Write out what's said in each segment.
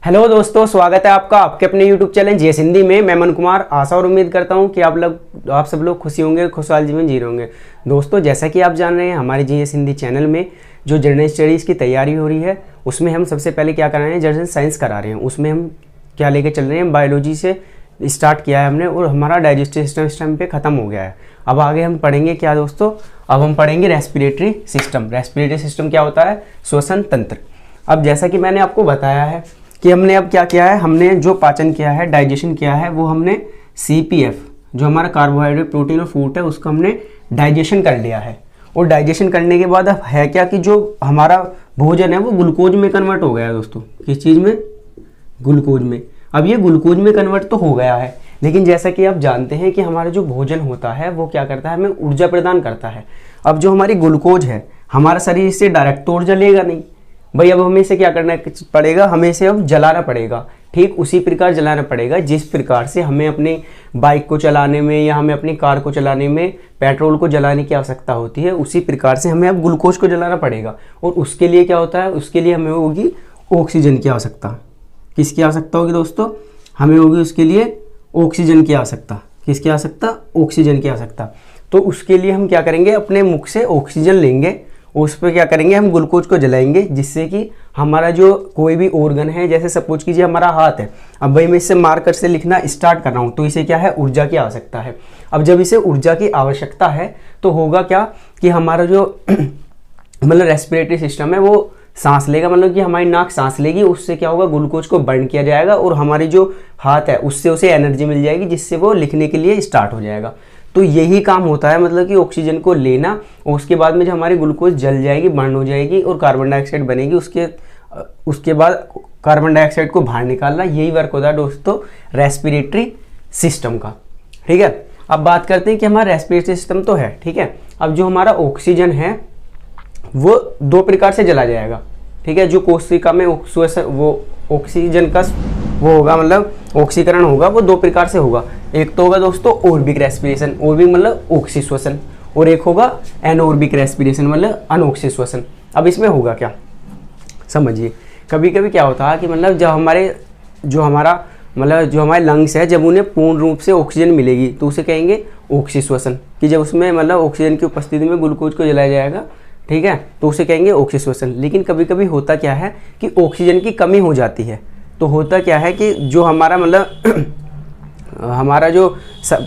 Hello दोस्तों, स्वागत है आपका आपके अपने यूट्यूब चैनल जीएस हिंदी में। मैं मन कुमार आशा और उम्मीद करता हूं कि आप सब लोग खुशी होंगे, खुशहाल जीवन जी रहे होंगे। दोस्तों, जैसा कि आप जान रहे हैं, हमारे जीएस हिंदी चैनल में जो जनरल स्टडीज़ की तैयारी हो रही है उसमें हम सबसे पहले क्या करा रहे हैं, जनरल साइंस करा रहे हैं। उसमें हम क्या लेके चल रहे हैं, बायोलॉजी से स्टार्ट किया है हमने और हमारा डाइजेस्टिव सिस्टम इस टाइम पे ख़त्म हो गया है। अब आगे हम पढ़ेंगे क्या दोस्तों, अब हम पढ़ेंगे रेस्पिरेटरी सिस्टम। रेस्पिरेटरी सिस्टम क्या होता है? श्वसन तंत्र। अब जैसा कि मैंने आपको बताया है कि हमने अब क्या किया है, हमने जो पाचन किया है, डाइजेशन किया है, वो हमने सीपीएफ जो हमारा कार्बोहाइड्रेट प्रोटीन और फूड है उसका हमने डाइजेशन कर लिया है। और डाइजेशन करने के बाद अब है क्या कि जो हमारा भोजन है वो ग्लूकोज में कन्वर्ट हो गया है दोस्तों। किस चीज़ में? ग्लूकोज में। अब ये ग्लूकोज में कन्वर्ट तो हो गया है, लेकिन जैसा कि आप जानते हैं कि हमारा जो भोजन होता है वो क्या करता है, हमें ऊर्जा प्रदान करता है। अब जो हमारी ग्लूकोज है, हमारा शरीर इससे डायरेक्ट तो ऊर्जा लेगा नहीं भाई, अब हमें इसे क्या करना पड़ेगा, हमें इसे अब जलाना पड़ेगा। ठीक उसी प्रकार जलाना पड़ेगा जिस प्रकार से हमें अपनी बाइक को चलाने में या हमें अपनी कार को चलाने में पेट्रोल को जलाने की आवश्यकता होती है, उसी प्रकार से हमें अब ग्लूकोज को जलाना पड़ेगा। और उसके लिए क्या होता है, उसके लिए हमें होगी ऑक्सीजन की आवश्यकता। किसकी आवश्यकता होगी दोस्तों? हमें होगी उसके लिए ऑक्सीजन की आवश्यकता। किसकी आवश्यकता? ऑक्सीजन की आवश्यकता। तो उसके लिए हम क्या करेंगे, अपने मुख से ऑक्सीजन लेंगे, उस पर क्या करेंगे, हम ग्लूकोज को जलाएंगे, जिससे कि हमारा जो कोई भी ऑर्गन है, जैसे सपोज कीजिए हमारा हाथ है, अब भाई मैं इससे मार्कर से लिखना स्टार्ट कर रहा हूँ, तो इसे क्या है, ऊर्जा की आवश्यकता है। अब जब इसे ऊर्जा की आवश्यकता है तो होगा क्या कि हमारा जो मतलब रेस्पिरेटरी सिस्टम है वो सांस लेगा, मतलब कि हमारी नाक सांस लेगी, उससे क्या होगा, ग्लूकोज को बर्न किया जाएगा और हमारी जो हाथ है उससे उसे एनर्जी मिल जाएगी, जिससे वो लिखने के लिए स्टार्ट हो जाएगा। तो यही काम होता है, मतलब कि ऑक्सीजन को लेना और उसके बाद में जो हमारी ग्लूकोज जल जाएगी, बर्न हो जाएगी और कार्बन डाइऑक्साइड बनेगी, उसके बाद कार्बन डाइऑक्साइड को बाहर निकालना। यही वर्क होता है दोस्तों रेस्पिरेटरी सिस्टम का। ठीक है, अब बात करते हैं कि हमारा रेस्पिरेटरी सिस्टम तो है, ठीक है। अब जो हमारा ऑक्सीजन है वो दो प्रकार से जला जाएगा, ठीक है। जो कोशिका में वो ऑक्सीजन का वो होगा, मतलब ऑक्सीकरण होगा, वो दो प्रकार से होगा। एक तो होगा दोस्तों ऑर्बिक रेस्पिरेशन, ऑर्बिक मतलब ऑक्सी श्वसन, और एक होगा एनऑर्बिक रेस्पिरेशन मतलब अनऑक्सी श्वसन। अब इसमें होगा क्या समझिए, कभी कभी क्या होता है कि मतलब जब हमारे लंग्स है, जब उन्हें पूर्ण रूप से ऑक्सीजन मिलेगी तो उसे कहेंगे ऑक्सी श्वसन, कि जब उसमें मतलब ऑक्सीजन की उपस्थिति में ग्लूकोज को जलाया जाएगा, ठीक है, तो उसे कहेंगे ऑक्सी श्वसन। लेकिन कभी कभी होता क्या है कि ऑक्सीजन की कमी हो जाती है, तो होता क्या है कि जो हमारा मतलब हमारा जो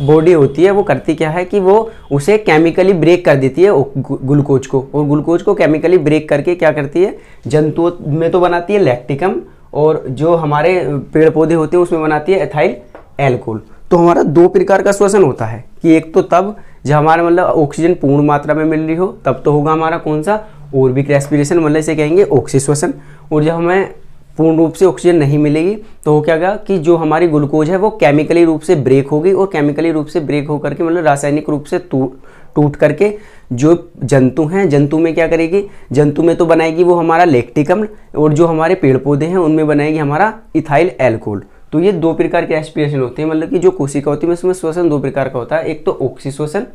बॉडी होती है वो करती क्या है कि वो उसे केमिकली ब्रेक कर देती है ग्लूकोज को, और ग्लूकोज को केमिकली ब्रेक करके क्या करती है, जंतुओं में तो बनाती है लैक्टिकम, और जो हमारे पेड़ पौधे होते हैं उसमें बनाती है एथाइल एल्कोहल। तो हमारा दो प्रकार का श्वसन होता है कि एक तो तब जब हमारा मतलब ऑक्सीजन पूर्ण मात्रा में मिल रही हो, तब तो होगा हमारा कौन सा, ऑर्बिक रेस्पिरेशन, मतलब इसे कहेंगे ऑक्सी श्वसन। और जब हमें पूर्ण रूप से ऑक्सीजन नहीं मिलेगी तो हो क्या गया कि जो हमारी ग्लूकोज है वो केमिकली रूप से ब्रेक होगी, और केमिकली रूप से ब्रेक होकर के मतलब रासायनिक रूप से टूट करके जो जंतु हैं, जंतु में क्या करेगी, जंतु में तो बनाएगी वो हमारा लैक्टिकम, और जो हमारे पेड़ पौधे हैं उनमें बनाएगी हमारा इथाइल एल्कोहल। तो ये दो प्रकार के रेस्पिरेशन होते हैं, मतलब कि जो कोशिका होती है उसमें श्वसन दो प्रकार का होता है, एक तो ऑक्सी श्वसन,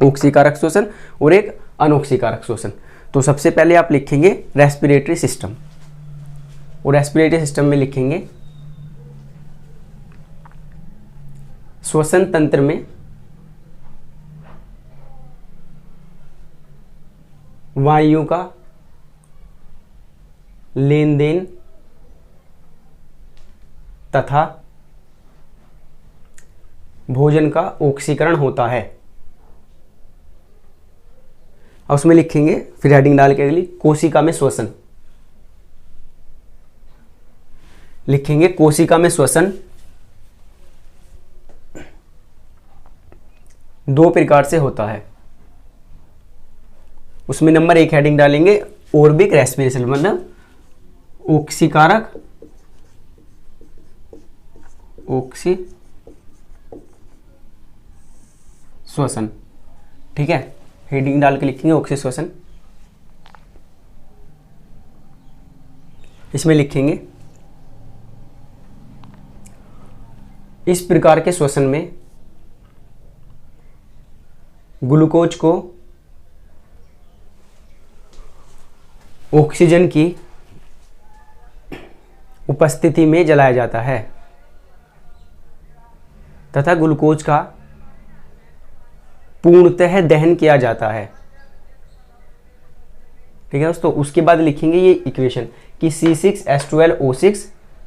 ऑक्सीकारक श्वसन, और एक अनऑक्सीकारक श्वसन। तो सबसे पहले आप लिखेंगे रेस्पिरेटरी सिस्टम, और रेस्पिरेटरी सिस्टम में लिखेंगे श्वसन तंत्र में वायु का लेन देन तथा भोजन का ऑक्सीकरण होता है। और उसमें लिखेंगे फिर हेडिंग डाल के अगली, कोशिका में श्वसन लिखेंगे, कोशिका में श्वसन दो प्रकार से होता है। उसमें नंबर एक हेडिंग डालेंगे ऑर्बिक रेस्पिरेशन, मतलब ऑक्सीकारक ऑक्सी श्वसन, ठीक है। हेडिंग डाल के लिखेंगे ऑक्सी श्वसन। इसमें लिखेंगे इस प्रकार के श्वसन में ग्लूकोज को ऑक्सीजन की उपस्थिति में जलाया जाता है तथा ग्लूकोज का पूर्णतः दहन किया जाता है। ठीक है दोस्तों, उसके बाद लिखेंगे ये इक्वेशन कि C6H12O6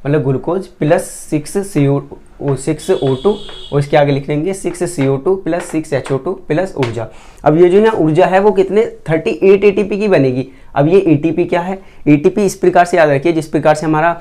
मतलब ग्लूकोज प्लस 6CO6O2 और इसके आगे लिख लेंगे 6CO2 प्लस 6HO2 प्लस ऊर्जा। अब ये जो यहाँ ऊर्जा है वो कितने 38 ATP की बनेगी। अब ये ATP क्या है, ATP इस प्रकार से याद रखिए जिस प्रकार से हमारा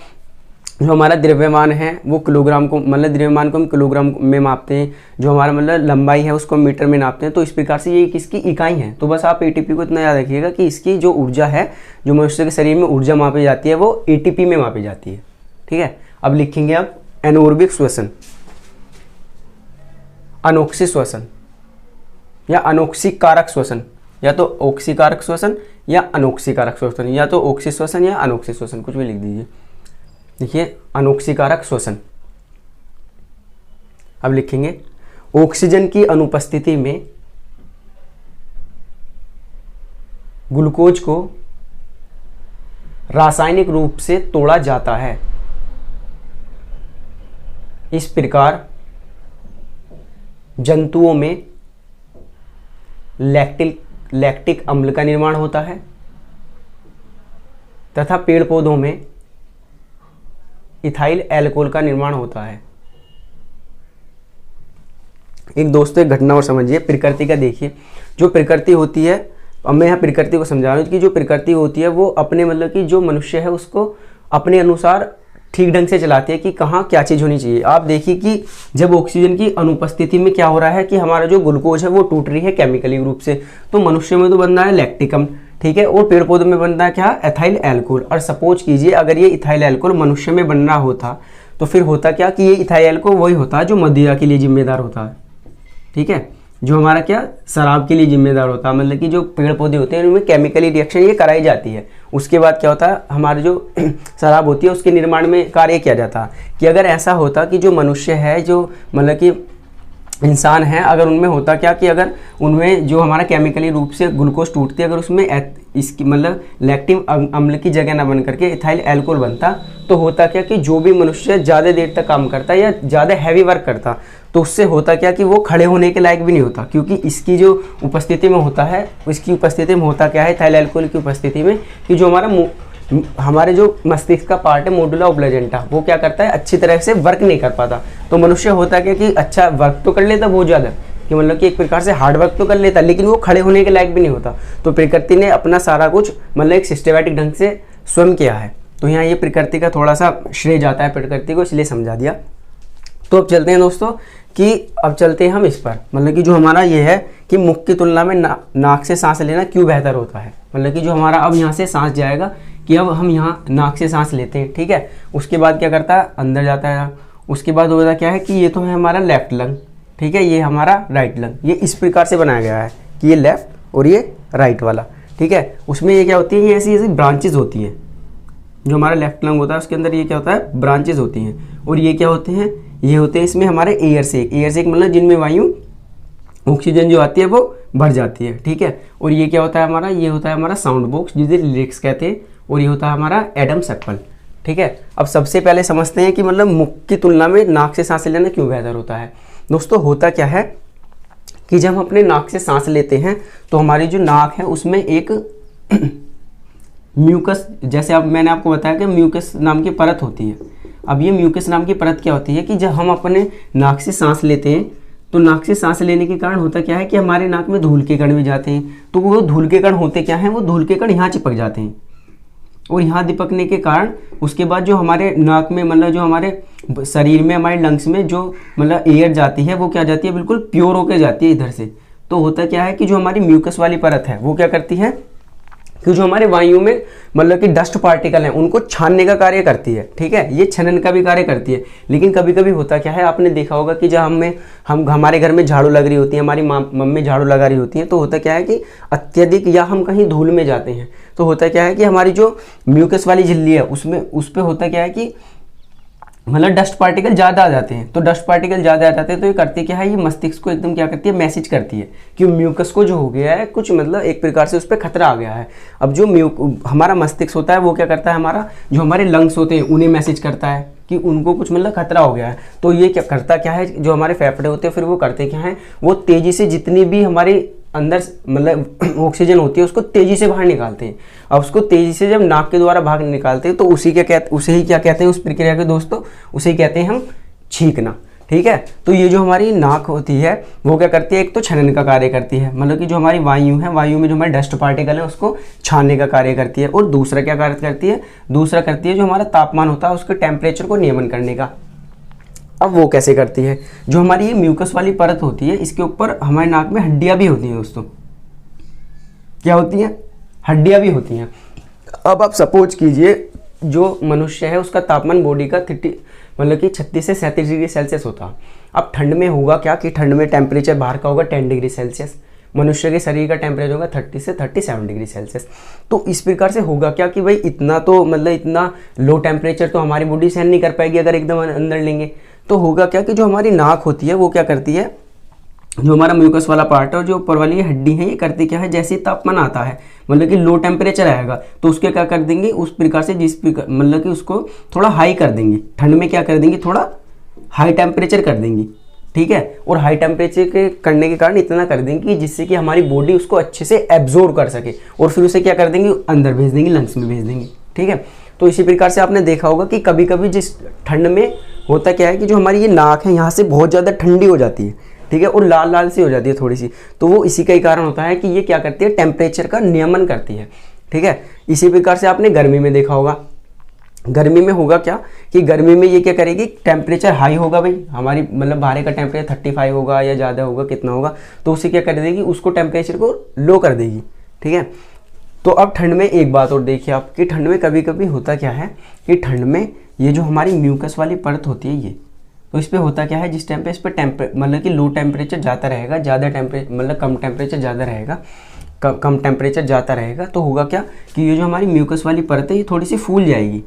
जो हमारा द्रव्यमान है वो किलोग्राम को मतलब द्रव्यमान को हम किलोग्राम में मापते हैं, जो हमारा मतलब लंबाई है उसको हम मीटर में नापते हैं, तो इस प्रकार से ये किसकी इकाई है। तो बस आप ATP को इतना याद रखिएगा कि इसकी जो ऊर्जा है, जो मनुष्य के शरीर में ऊर्जा मापी जाती है वो ATP में मापी जाती है। ठीक है, अब लिखेंगे अब एनोर्बिक श्वसन, अनोक्सी श्वसन या अनोक्सीकारक श्वसन, या तो ऑक्सीकारक श्वसन या अनोक्सीकारक श्वसन, या तो ऑक्सी श्वसन या अनोक्सी श्वसन, कुछ भी लिख दीजिए। देखिए अनोक्सीकारक श्वसन। अब लिखेंगे ऑक्सीजन की अनुपस्थिति में ग्लूकोज को रासायनिक रूप से तोड़ा जाता है। इस प्रकार जंतुओं में लैक्टिक अम्ल का निर्माण होता है तथा पेड़ पौधों में इथाइल अल्कोहल का निर्माण होता है। एक दोस्तों एक घटना और समझिए, प्रकृति का देखिए, जो प्रकृति होती है, अब मैं यहाँ प्रकृति को समझा रहा हूँ कि जो प्रकृति होती है वो अपने मतलब कि जो मनुष्य है उसको अपने अनुसार ठीक ढंग से चलाती है कि कहाँ क्या चीज़ होनी चाहिए। आप देखिए कि जब ऑक्सीजन की अनुपस्थिति में क्या हो रहा है कि हमारा जो ग्लूकोज है वो टूट रही है केमिकली रूप से, तो मनुष्य में तो बन रहा है लैक्टिक अम्ल, ठीक है, और पेड़ पौधों में बन रहा है क्या, एथाइल अल्कोहल। और सपोज कीजिए अगर ये इथाइल अल्कोहल मनुष्य में बन रहा होता तो फिर होता क्या कि ये इथाइल अल्कोहल वही होता है जो मदिरा के लिए जिम्मेदार होता है। ठीक है, जो हमारा क्या शराब के लिए जिम्मेदार होता है, मतलब कि जो पेड़ पौधे होते हैं उनमें केमिकली रिएक्शन ये कराई जाती है। उसके बाद क्या होता है, हमारे जो शराब होती है उसके निर्माण में कार्य किया जाता है। कि अगर ऐसा होता कि जो मनुष्य है, जो मतलब कि इंसान है, अगर उनमें होता क्या कि अगर उनमें जो हमारा केमिकली रूप से ग्लूकोज टूटती है, अगर उसमें इसकी मतलब लैक्टिक अम्ल की जगह ना बन करके इथाइल अल्कोहल बनता, तो होता क्या कि जो भी मनुष्य ज़्यादा देर तक काम करता या ज़्यादा हैवी वर्क करता तो उससे होता क्या कि वो खड़े होने के लायक भी नहीं होता, क्योंकि इसकी जो उपस्थिति में होता है, इसकी उपस्थिति में होता क्या है इथाइल अल्कोहल की उपस्थिति में कि जो हमारे जो मस्तिष्क का पार्ट है मोडुला ऑब्लेजेंटा, वो क्या करता है अच्छी तरह से वर्क नहीं कर पाता। तो मनुष्य होता क्या कि अच्छा वर्क तो कर लेता बहुत ज़्यादा, कि मतलब कि एक प्रकार से हार्ड वर्क तो कर लेता, लेकिन वो खड़े होने के लायक भी नहीं होता। तो प्रकृति ने अपना सारा कुछ मतलब एक सिस्टमैटिक ढंग से स्वयं किया है। तो यहाँ ये प्रकृति का थोड़ा सा श्रेय जाता है प्रकृति को, इसलिए समझा दिया। तो अब चलते हैं दोस्तों कि अब चलते हैं हम इस पर, मतलब कि जो हमारा ये है कि मुख की तुलना में नाक से सांस लेना क्यों बेहतर होता है। मतलब कि जो हमारा अब यहाँ से सांस जाएगा कि अब हम यहाँ नाक से सांस लेते हैं, ठीक है, उसके बाद क्या करता है अंदर जाता है, उसके बाद होता क्या है कि ये तो है हमारा लेफ्ट लंग, ठीक है, ये हमारा राइट लंग। ये इस प्रकार से बनाया गया है कि ये लेफ्ट और ये राइट वाला, ठीक है। उसमें ये क्या होती है, ये ऐसी ऐसी ब्रांचेज होती हैं। जो हमारा लेफ्ट लंग होता है उसके अंदर ये क्या होता है ब्रांचेज होती हैं, और ये क्या होते हैं, ये होते हैं इसमें हमारे एयर सेक मतलब जिनमें वायु ऑक्सीजन जो आती है वो भर जाती है, ठीक है। और ये क्या होता है हमारा, ये होता है हमारा साउंड बॉक्स जिसे लिरिक्स कहते हैं, और ये होता है हमारा एडम सर्कल, ठीक है। अब सबसे पहले समझते हैं कि मतलब मुख की तुलना में नाक से सांस लेना क्यों बेहतर होता है। दोस्तों होता क्या है कि जब हम अपने नाक से सांस लेते हैं तो हमारी जो नाक है उसमें एक म्यूकस, जैसे अब मैंने आपको बताया कि म्यूकस नाम की परत होती है। अब ये म्यूकस नाम की परत क्या होती है कि जब हम अपने नाक से सांस लेते हैं तो नाक से सांस लेने के कारण होता क्या है कि हमारे नाक में धूल के कण भी जाते हैं। तो वो धूल के कण होते क्या हैं, वो धूल के कण यहाँ चिपक जाते हैं, और यहाँ चिपकने के कारण उसके बाद जो हमारे नाक में मतलब जो हमारे शरीर में हमारे लंग्स में जो मतलब एयर जाती है वो क्या जाती है बिल्कुल प्योर होकर जाती है इधर से। तो होता क्या है कि जो हमारी म्यूकस वाली परत है वो क्या करती है कि जो हमारे वायु में मतलब कि डस्ट पार्टिकल हैं उनको छानने का कार्य करती है, ठीक है, ये छनन का भी कार्य करती है। लेकिन कभी कभी होता क्या है, आपने देखा होगा कि जब हमारे घर में झाड़ू लग रही होती है, हमारी मम्मी झाड़ू लगा रही होती है, तो होता क्या है कि अत्यधिक या हम कहीं धूल में जाते हैं तो होता क्या है कि हमारी जो म्यूकस वाली झिल्ली है उस पर होता क्या है कि मतलब डस्ट पार्टिकल ज़्यादा आ जाते हैं, तो डस्ट पार्टिकल ज़्यादा आ जाते हैं तो ये करती क्या है, ये मस्तिष्क को एकदम क्या करती है, मैसेज करती है कि म्यूकस को जो हो गया है कुछ मतलब एक प्रकार से उस पर खतरा आ गया है। अब जो हमारा मस्तिष्क होता है वो क्या करता है, हमारा जो हमारे लंग्स होते हैं उन्हें मैसेज करता है कि उनको कुछ मतलब खतरा हो गया है। तो ये क्या करता क्या है, जो हमारे फेफड़े होते हैं फिर वो करते क्या है, वो तेज़ी से जितनी भी हमारे अंदर मतलब ऑक्सीजन होती है उसको तेज़ी से बाहर निकालते हैं। अब उसको तेज़ी से जब नाक के द्वारा बाहर निकालते हैं तो उसे ही क्या कहते हैं उस प्रक्रिया के दोस्तों, उसे ही कहते हैं हम छींकना। ठीक है, तो ये जो हमारी नाक होती है वो क्या करती है, एक तो छनन का कार्य करती है, मतलब कि जो हमारी वायु है, वायु में जो हमारे डस्ट पार्टिकल है उसको छानने का कार्य करती है। और दूसरा क्या कार्य करती है, दूसरा करती है जो हमारा तापमान होता है उसके टेम्परेचर को नियमन करने का। अब वो कैसे करती है, जो हमारी ये म्यूकस वाली परत होती है इसके ऊपर हमारे नाक में हड्डियां भी होती हैं दोस्तों। क्या होती हैं, हड्डियां भी होती हैं। अब आप सपोज कीजिए जो मनुष्य है उसका तापमान बॉडी का 30 मतलब कि 36 से 37 डिग्री सेल्सियस होता है। अब ठंड में होगा क्या कि ठंड में टेम्परेचर बाहर का होगा 10 डिग्री सेल्सियस, मनुष्य के शरीर का टेम्परेचर होगा 30 से 37 डिग्री सेल्सियस। तो इस प्रकार से होगा क्या कि भाई इतना तो मतलब इतना लो टेम्परेचर तो हमारी बॉडी सहन नहीं कर पाएगी अगर एकदम अंदर लेंगे। तो होगा क्या कि जो हमारी नाक होती है वो क्या करती है, जो हमारा म्यूकस वाला पार्ट है और जो ऊपर वाली ये हड्डी है ये करती क्या है, जैसे ही तापमान आता है मतलब कि लो टेम्परेचर आएगा तो उसके क्या कर देंगे, उस प्रकार से जिस प्रकार मतलब कि उसको थोड़ा हाई कर देंगे। ठंड में क्या कर देंगे, थोड़ा हाई टेम्परेचर कर देंगे। ठीक है, और हाई टेम्परेचर के करने के कारण इतना कर देंगे कि जिससे कि हमारी बॉडी उसको अच्छे से एब्जॉर्ब कर सके और फिर उसे क्या कर देंगे, अंदर भेज देंगे, लंग्स में भेज देंगे। ठीक है, तो इसी प्रकार से आपने देखा होगा कि कभी कभी जिस ठंड में होता क्या है कि जो हमारी ये नाक है यहाँ से बहुत ज़्यादा ठंडी हो जाती है। ठीक है, और लाल लाल सी हो जाती है थोड़ी सी, तो वो इसी का ही कारण होता है कि ये क्या करती है, टेम्परेचर का नियमन करती है। ठीक है, इसी प्रकार से आपने गर्मी में देखा होगा, गर्मी में होगा क्या कि गर्मी में ये क्या करेगी, टेम्परेचर हाई होगा भाई, हमारी मतलब बाहर का टेम्परेचर 35 होगा या ज़्यादा होगा, कितना होगा, तो उसे क्या कर देगी, उसको टेम्परेचर को लो कर देगी। ठीक है, तो अब ठंड में एक बात और देखिए आप कि ठंड में कभी कभी होता क्या है कि ठंड में ये जो हमारी म्यूकस वाली परत होती है ये, तो इस पर होता क्या है, जिस टाइम पे इस पर मतलब कि लो टेम्परेचर जाता रहेगा, ज़्यादा टेम्परेचर मतलब कम टेम्परेचर ज़्यादा रहेगा, कम टेम्परेचर जाता रहेगा, तो होगा क्या कि ये जो हमारी म्यूकस वाली परत है ये थोड़ी सी फूल जाएगी,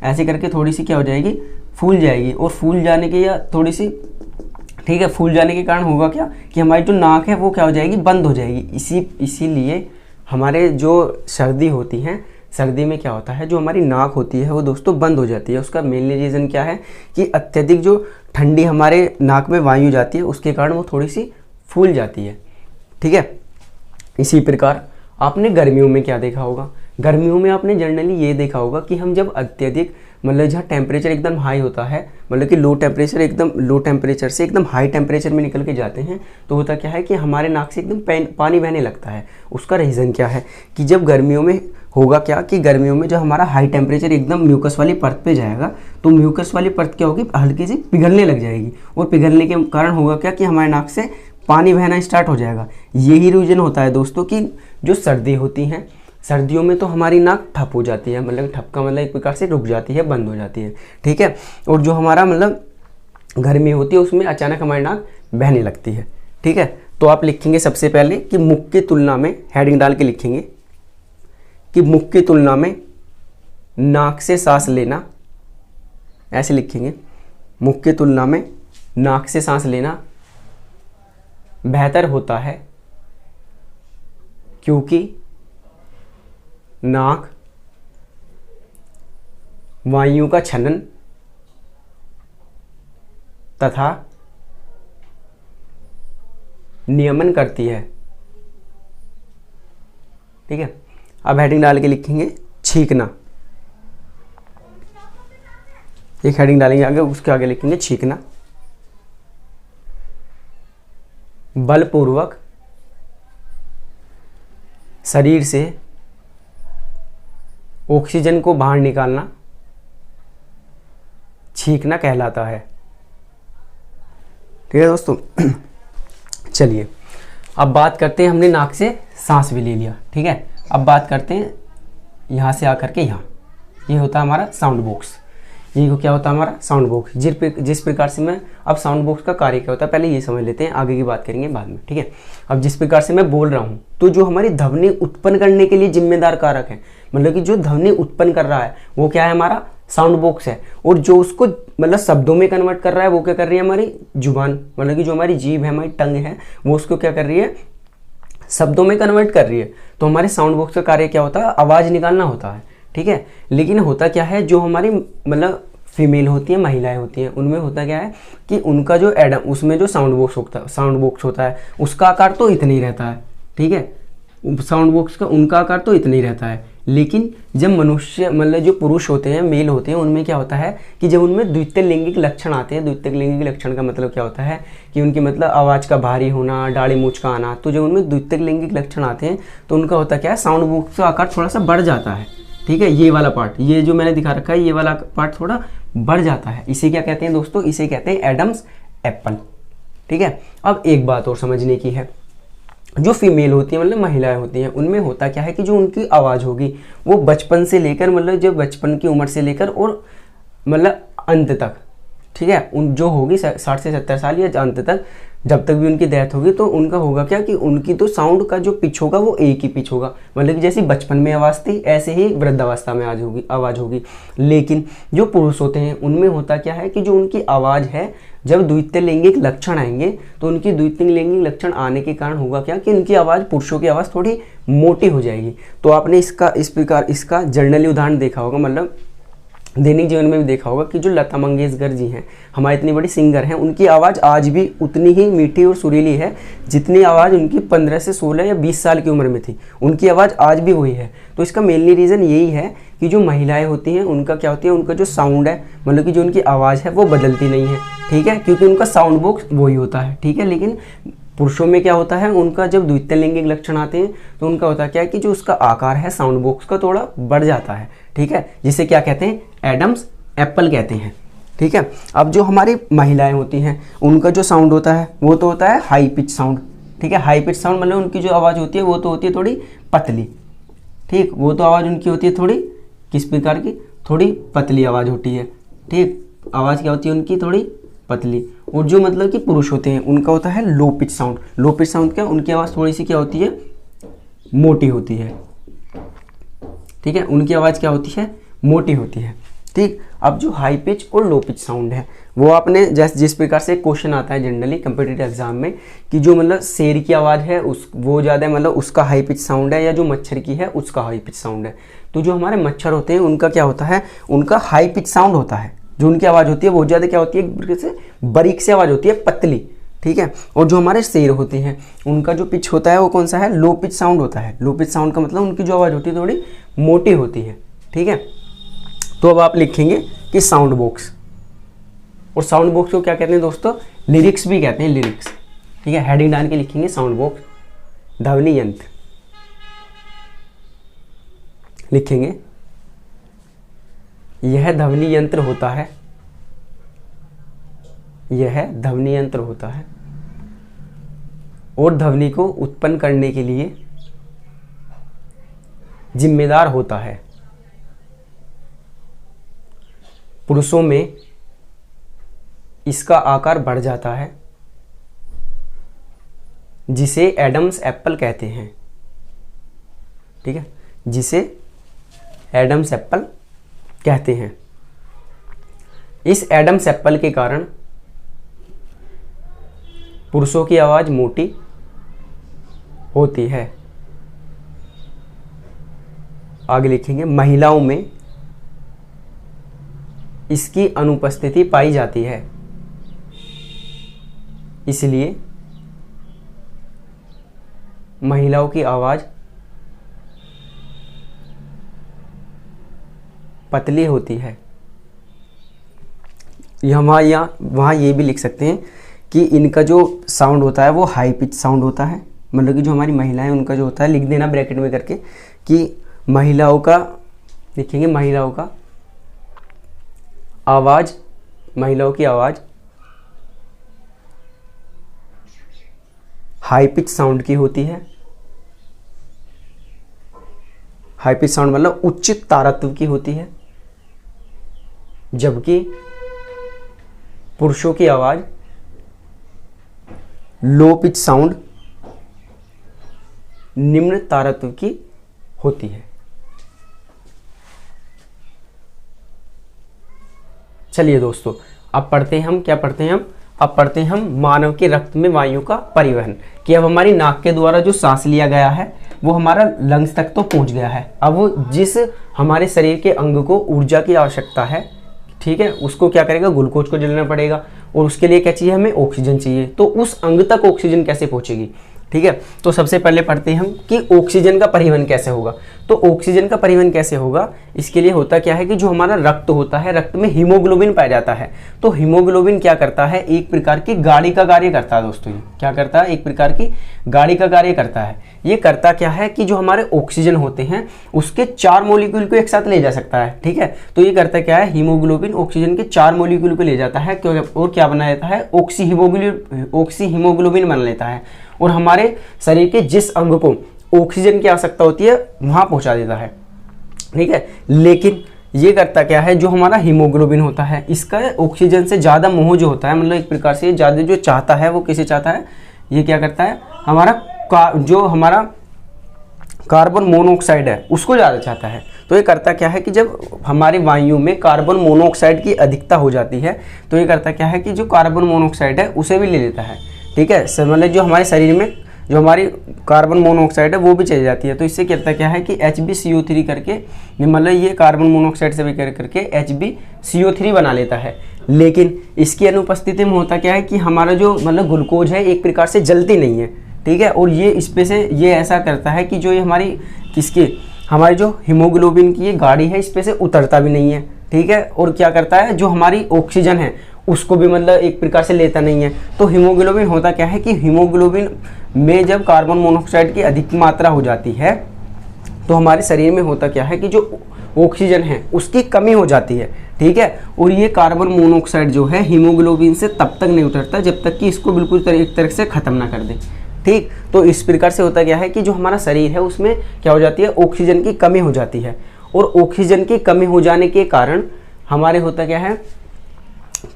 ऐसे करके थोड़ी सी क्या हो जाएगी, फूल जाएगी। और फूल जाने के या थोड़ी सी ठीक है, फूल जाने के कारण होगा क्या कि हमारी जो नाक है वो क्या हो जाएगी, बंद हो जाएगी। इसीलिए हमारे जो सर्दी होती है, सर्दी में क्या होता है, जो हमारी नाक होती है वो दोस्तों बंद हो जाती है। उसका मेनली रीज़न क्या है कि अत्यधिक जो ठंडी हमारे नाक में वायु जाती है उसके कारण वो थोड़ी सी फूल जाती है। ठीक है, इसी प्रकार आपने गर्मियों में क्या देखा होगा, गर्मियों में आपने जनरली ये देखा होगा कि हम जब अत्यधिक मतलब जहाँ टेम्परेचर एकदम हाई होता है, मतलब कि लो टेम्परेचर से एकदम हाई टेम्परेचर में निकल के जाते हैं, तो होता क्या है कि हमारे नाक से एकदम पानी बहने लगता है। उसका रीज़न क्या है कि जब गर्मियों में होगा क्या कि गर्मियों में जब हमारा हाई टेम्परेचर एकदम म्यूकस वाली परत पे जाएगा तो म्यूकस वाली परत क्या होगी, हल्की सी पिघलने लग जाएगी, और पिघलने के कारण होगा क्या कि हमारे नाक से पानी बहना स्टार्ट हो जाएगा। यही रीज़न होता है दोस्तों कि जो सर्दी होती हैं, सर्दियों में तो हमारी नाक ठप हो जाती है, मतलब ठप का मतलब एक प्रकार से रुक जाती है, बंद हो जाती है। ठीक है, और जो हमारा मतलब गर्मी होती है उसमें अचानक हमारी नाक बहने लगती है। ठीक है, तो आप लिखेंगे सबसे पहले कि मुख की तुलना में, हेडिंग डाल के लिखेंगे कि मुख की तुलना में नाक से सांस लेना, ऐसे लिखेंगे, मुख की तुलना में नाक से सांस लेना बेहतर होता है क्योंकि नाक वायु का छनन तथा नियमन करती है। ठीक है, अब हेडिंग डाल के लिखेंगे छींकना, एक हेडिंग डालेंगे आगे, उसके आगे लिखेंगे छींकना। बलपूर्वक शरीर से ऑक्सीजन को बाहर निकालना छींकना कहलाता है। ठीक है दोस्तों, चलिए अब बात करते हैं, हमने नाक से सांस भी ले लिया। ठीक है, अब बात करते हैं यहाँ से आकर के यहाँ, ये होता है हमारा साउंड बॉक्स। ये क्या होता है हमारा साउंड बॉक्स, जिस प्रकार से मैं, अब साउंड बॉक्स का कार्य क्या होता है पहले ये समझ लेते हैं, आगे की बात करेंगे बाद में। ठीक है, अब जिस प्रकार से मैं बोल रहा हूँ तो जो हमारी ध्वनि उत्पन्न करने के लिए जिम्मेदार कारक है, मतलब कि जो ध्वनि उत्पन्न कर रहा है वो क्या है, हमारा साउंड बॉक्स है, और जो उसको मतलब शब्दों में कन्वर्ट कर रहा है वो क्या कर रही है हमारी जुबान, मतलब कि जो हमारी जीभ है, हमारी टंग है, वो उसको क्या कर रही है, शब्दों में कन्वर्ट कर रही है। तो हमारे साउंड बॉक्स का कार्य क्या होता है, आवाज़ निकालना होता है, ठीक है। लेकिन होता क्या है, जो हमारी मतलब फीमेल होती हैं, महिलाएं होती हैं, उनमें होता क्या है कि उनका जो एडम उसमें जो साउंड बॉक्स होता है उसका आकार तो इतना ही रहता है, ठीक है। साउंड बॉक्स का उनका आकार तो इतना ही रहता है। लेकिन जब मनुष्य मतलब जो पुरुष होते हैं, मेल होते हैं, उनमें क्या होता है कि जब उनमें द्वितीय लैंगिक लक्षण आते हैं, द्वितीय लैंगिक लक्षण का मतलब क्या होता है कि उनकी मतलब आवाज़ का भारी होना, दाढ़ी मूंछ का आना, तो जब उनमें द्वितीय लैंगिक लक्षण आते हैं तो उनका होता क्या है, साउंड बॉक्स का आकार थोड़ा सा बढ़ जाता है, ठीक है। ये वाला पार्ट, ये जो मैंने दिखा रखा है, ये वाला पार्ट थोड़ा बढ़ जाता है। इसे क्या कहते हैं दोस्तों, इसे कहते हैं एडम्स एप्पल, ठीक है। अब एक बात और समझने की है, जो फीमेल होती है मतलब महिलाएं होती हैं, उनमें होता क्या है कि जो उनकी आवाज़ होगी वो बचपन से लेकर मतलब जब बचपन की उम्र से लेकर और मतलब अंत तक, ठीक है, उन जो होगी 60 से 70 साल या अंत तक, जब तक भी उनकी डेथ होगी, तो उनका होगा क्या कि उनकी तो साउंड का जो पिच होगा वो एक ही पिच होगा, मतलब कि जैसी बचपन में आवाज़ थी ऐसे ही वृद्धावस्था में आज होगी आवाज़ होगी। लेकिन जो पुरुष होते हैं उनमें होता क्या है कि जो उनकी आवाज़ है, जब द्वितीय लैंगिक लक्षण आएंगे तो उनकी द्वितीय लैंगिक लक्षण आने के कारण होगा क्या कि उनकी आवाज़, पुरुषों की आवाज़ थोड़ी मोटी हो जाएगी। तो आपने इसका इस प्रकार इसका जनरली उदाहरण देखा होगा, मतलब दैनिक जीवन में भी देखा होगा कि जो लता मंगेशकर जी हैं, हमारी इतनी बड़ी सिंगर हैं, उनकी आवाज़ आज भी उतनी ही मीठी और सुरीली है जितनी आवाज़ उनकी 15 से 16 या 20 साल की उम्र में थी, उनकी आवाज़ आज भी वही है। तो इसका मेनली रीज़न यही है कि जो महिलाएं होती हैं उनका क्या होती है, उनका जो साउंड है, मतलब कि जो उनकी आवाज़ है वो बदलती नहीं है, ठीक है, क्योंकि उनका साउंड बॉक्स वही होता है, ठीक है। लेकिन पुरुषों में क्या होता है, उनका जब द्वितीय लैंगिक लक्षण आते हैं तो उनका होता क्या है कि जो उसका आकार है साउंड बॉक्स का थोड़ा बढ़ जाता है, ठीक है, जिसे क्या कहते हैं, एडम्स एप्पल कहते हैं, ठीक है। अब जो हमारी महिलाएं होती हैं उनका जो साउंड होता है वो तो होता है हाई पिच साउंड, ठीक है। हाई पिच साउंड मतलब उनकी जो आवाज़ होती है वो तो होती है थोड़ी पतली, ठीक, वो तो आवाज़ उनकी होती है थोड़ी किस प्रकार की, थोड़ी पतली आवाज़ होती है, ठीक, आवाज़ क्या होती है उनकी थोड़ी पतली। और जो मतलब कि पुरुष होते हैं उनका होता है low pitch sound. Low pitch sound क्या, उनकी आवाज़ थोड़ी सी क्या होती है, मोटी होती है, ठीक है, उनकी आवाज़ क्या होती है, मोटी होती है, ठीक। अब जो हाई पिच और लो पिच साउंड है वो आपने जिस प्रकार से क्वेश्चन आता है जनरली कम्पिटिटिव एग्जाम में कि जो मतलब शेर की आवाज़ है उस वो ज़्यादा मतलब उसका हाई पिच साउंड है, या जो मच्छर की है उसका हाई पिच साउंड है। तो जो हमारे मच्छर होते हैं उनका क्या होता है, उनका हाई पिच साउंड होता है, जो उनकी आवाज़ होती है वो ज़्यादा क्या होती है, एक तरीके से बारीक से आवाज़ होती है, पतली, ठीक है। और जो हमारे शेर होते हैं उनका जो पिच होता है वो कौन सा है, लो पिच साउंड होता है। लो पिच साउंड का मतलब उनकी जो आवाज़ होती है थोड़ी मोटी होती है, ठीक है। तो अब आप लिखेंगे कि साउंड बॉक्स, और साउंड बॉक्स को क्या कहते हैं दोस्तों, लिरिक्स भी कहते हैं, लिरिक्स, ठीक है। हेडिंग डाल के लिखेंगे साउंड बॉक्स, ध्वनि यंत्र लिखेंगे, यह ध्वनि यंत्र होता है, यह ध्वनि यंत्र होता है और ध्वनि को उत्पन्न करने के लिए जिम्मेदार होता है। पुरुषों में इसका आकार बढ़ जाता है जिसे एडम्स एप्पल कहते हैं, ठीक है, जिसे एडम्स एप्पल कहते हैं। इस एडम्स एप्पल के कारण पुरुषों की आवाज़ मोटी होती है। आगे लिखेंगे, महिलाओं में इसकी अनुपस्थिति पाई जाती है, इसलिए महिलाओं की आवाज़ पतली होती है। वहाँ ये भी लिख सकते हैं कि इनका जो साउंड होता है वो हाई पिच साउंड होता है, मतलब कि जो हमारी महिलाएं उनका जो होता है, लिख देना ब्रैकेट में करके कि महिलाओं का, लिखेंगे महिलाओं का आवाज़, महिलाओं की आवाज़ हाई पिच साउंड की होती है। हाई पिच साउंड मतलब उच्च तारत्व की होती है, जबकि पुरुषों की आवाज़ लो पिच साउंड निम्न तारत्व की होती है। चलिए दोस्तों, अब पढ़ते हैं हम, क्या पढ़ते हैं हम, अब पढ़ते हैं हम मानव के रक्त में वायु का परिवहन। कि अब हमारी नाक के द्वारा जो सांस लिया गया है वो हमारा लंग्स तक तो पहुंच गया है। अब जिस हमारे शरीर के अंग को ऊर्जा की आवश्यकता है, ठीक है, उसको क्या करेगा, ग्लूकोज को जलाना पड़ेगा, और उसके लिए क्या चाहिए, हमें ऑक्सीजन चाहिए। तो उस अंग तक ऑक्सीजन कैसे पहुंचेगी, ठीक है। तो सबसे पहले पढ़ते हैं हम कि ऑक्सीजन का परिवहन कैसे होगा। तो ऑक्सीजन का परिवहन कैसे होगा, इसके लिए होता क्या है कि जो हमारा रक्त होता है, रक्त में हीमोग्लोबिन पाया जाता है। तो हीमोग्लोबिन क्या करता है, एक प्रकार की गाड़ी का कार्य करता है दोस्तों। ये क्या करता है, एक प्रकार की गाड़ी का कार्य करता है। ये करता क्या है कि जो हमारे ऑक्सीजन होते हैं उसके 4 मॉलिक्यूल को एक साथ ले जा सकता है, ठीक है। तो ये करता क्या है, हीमोग्लोबिन ऑक्सीजन के 4 मॉलिक्यूल को ले जाता है और क्या बना लेता है, ऑक्सी हीमोग्लोबिन बना लेता है, और हमारे शरीर के जिस अंग को ऑक्सीजन की आवश्यकता होती है वहां पहुंचा देता है, ठीक है। लेकिन ये करता क्या है, जो हमारा हीमोग्लोबिन होता है इसका ऑक्सीजन से ज़्यादा मोह जो होता है, मतलब एक प्रकार से ज़्यादा जो चाहता है वो किसे चाहता है, ये क्या करता है, जो हमारा कार्बन मोनोऑक्साइड है उसको ज़्यादा चाहता है। तो ये करता क्या है कि जब हमारी वायु में कार्बन मोनोऑक्साइड की अधिकता हो जाती है तो ये करता क्या है कि जो कार्बन मोनोऑक्साइड है उसे भी ले लेता है, ठीक है। मतलब जो हमारे शरीर में जो हमारी कार्बन मोनोऑक्साइड है वो भी चली जाती है। तो इससे कहता क्या है कि HbCO3 करके, मतलब ये कार्बन मोनोऑक्साइड से भी करके HbCO3 बना लेता है। लेकिन इसकी अनुपस्थिति में होता क्या है कि हमारा जो मतलब ग्लूकोज है एक प्रकार से जलती नहीं है, ठीक है। और ये इस पे से ये ऐसा करता है कि जो ये हमारी जो हीमोग्लोबिन की ये गाड़ी है इस पे से उतरता भी नहीं है, ठीक है। और क्या करता है, जो हमारी ऑक्सीजन है उसको भी मतलब एक प्रकार से लेता नहीं है। तो हीमोग्लोबिन होता क्या है कि हीमोग्लोबिन में जब कार्बन मोनोऑक्साइड की अधिक मात्रा हो जाती है तो हमारे शरीर में होता क्या है कि जो ऑक्सीजन है उसकी कमी हो जाती है, ठीक है। और ये कार्बन मोनोऑक्साइड जो है हीमोग्लोबिन से तब तक नहीं उतरता जब तक कि इसको बिल्कुल एक तरह से ख़त्म ना कर दे, ठीक। तो इस प्रकार से होता क्या है कि जो हमारा शरीर है उसमें क्या हो जाती है, ऑक्सीजन की कमी हो जाती है। और ऑक्सीजन की कमी हो जाने के कारण हमारे होता क्या है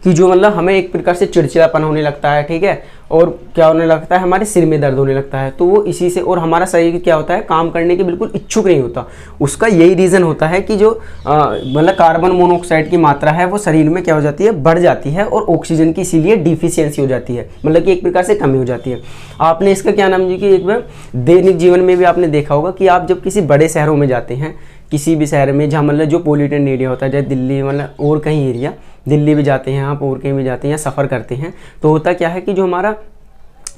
कि जो मतलब हमें एक प्रकार से चिड़चिड़ापन होने लगता है, ठीक है। और क्या होने लगता है, हमारे सिर में दर्द होने लगता है। तो वो इसी से, और हमारा शरीर क्या होता है, काम करने के बिल्कुल इच्छुक नहीं होता। उसका यही रीज़न होता है कि जो मतलब कार्बन मोनोऑक्साइड की मात्रा है वो शरीर में क्या हो जाती है, बढ़ जाती है, और ऑक्सीजन की इसीलिए डिफिशियंसी हो जाती है, मतलब कि एक प्रकार से कमी हो जाती है। आपने इसका क्या नाम जी कि एक बार दैनिक जीवन में भी आपने देखा होगा कि आप जब किसी बड़े शहरों में जाते हैं, किसी भी शहर में जहाँ मतलब जो पोल्यूटेड एरिया होता है, जैसे दिल्ली मतलब और कहीं एरिया, दिल्ली भी जाते हैं आप और कहीं भी जाते हैं या सफ़र करते हैं, तो होता क्या है कि जो हमारा